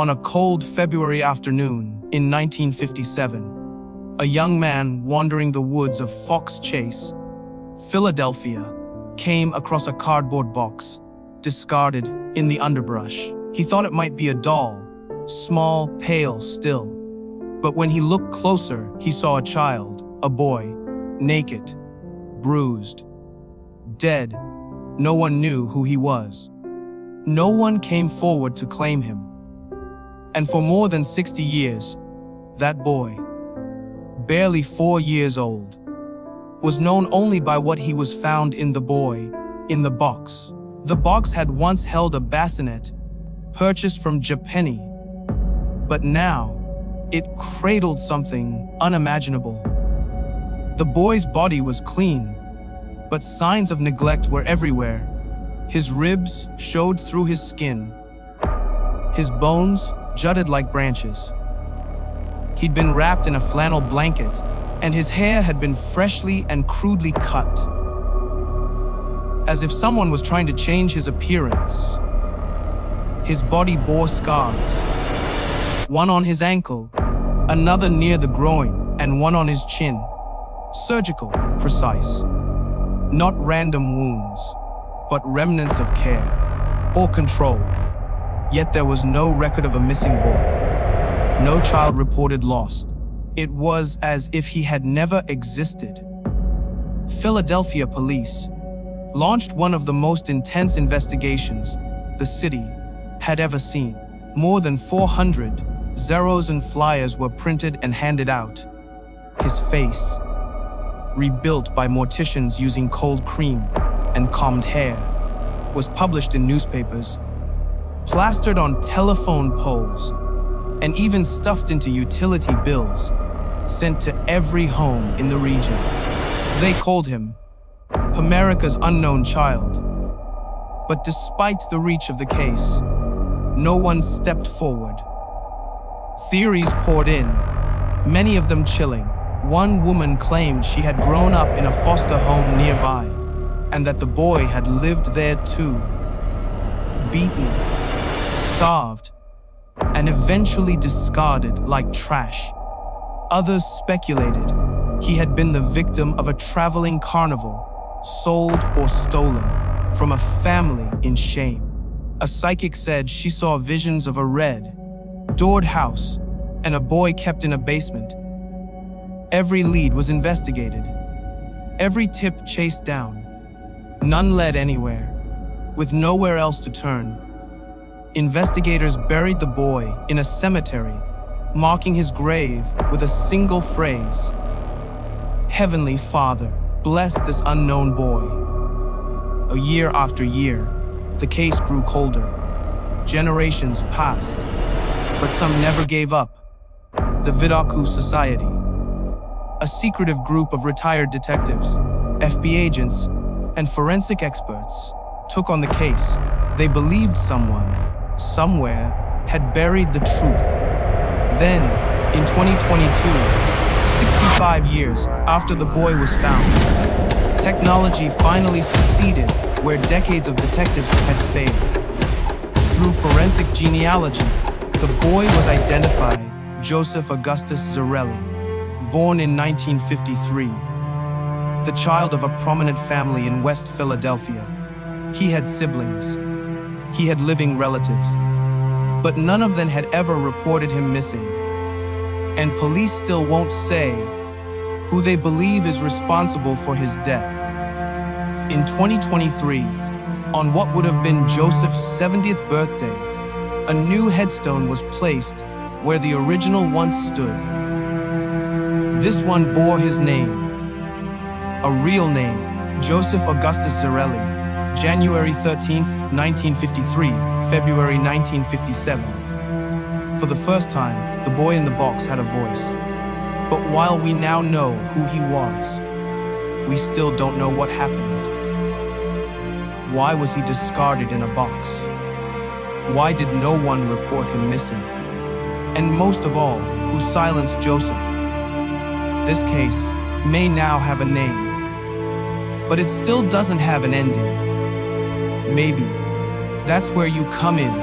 On a cold February afternoon in 1957, a young man wandering the woods of Fox Chase, Philadelphia, came across a cardboard box, discarded in the underbrush. He thought it might be a doll, small, pale still. But when he looked closer, he saw a child, a boy, naked, bruised, dead. No one knew who he was. No one came forward to claim him. And for more than 60 years, that boy, barely 4 years old, was known only by what he was found in the box. The box had once held a bassinet, purchased from Japenny, but now it cradled something unimaginable. The boy's body was clean, but signs of neglect were everywhere. His ribs showed through his skin. His bones jutted like branches. He'd been wrapped in a flannel blanket, and his hair had been freshly and crudely cut, as if someone was trying to change his appearance. His body bore scars, one on his ankle, another near the groin, and one on his chin. Surgical, precise. Not random wounds, but remnants of care or control. Yet there was no record of a missing boy. No child reported lost. It was as if he had never existed. Philadelphia police launched one of the most intense investigations the city had ever seen. More than 400 zeros and flyers were printed and handed out. His face, rebuilt by morticians using cold cream and combed hair, was published in newspapers, plastered on telephone poles, and even stuffed into utility bills sent to every home in the region. They called him America's unknown child. But despite the reach of the case, no one stepped forward. Theories poured in, many of them chilling. One woman claimed she had grown up in a foster home nearby, and that the boy had lived there too. Beaten, starved, and eventually discarded like trash. Others speculated he had been the victim of a traveling carnival, sold or stolen from a family in shame. A psychic said she saw visions of a red, doored house and a boy kept in a basement. Every lead was investigated, every tip chased down. None led anywhere. With nowhere else to turn, investigators buried the boy in a cemetery, marking his grave with a single phrase: "Heavenly Father, bless this unknown boy." A year after year, the case grew colder. Generations passed, but some never gave up. The Vidaku Society, a secretive group of retired detectives, FBI agents, and forensic experts, took on the case. They believed someone, somewhere, had buried the truth. Then, in 2022, 65 years after the boy was found, technology finally succeeded where decades of detectives had failed. Through forensic genealogy, the boy was identified: Joseph Augustus Zarelli, born in 1953, the child of a prominent family in West Philadelphia. He had siblings. He had living relatives. But none of them had ever reported him missing. And police still won't say who they believe is responsible for his death. In 2023, on what would have been Joseph's 70th birthday, a new headstone was placed where the original once stood. This one bore his name, a real name: Joseph Augustus Zarelli, January 13, 1953, February 1957. For the first time, the boy in the box had a voice. But while we now know who he was, we still don't know what happened. Why was he discarded in a box? Why did no one report him missing? And most of all, who silenced Joseph? This case may now have a name, but it still doesn't have an ending. Maybe that's where you come in.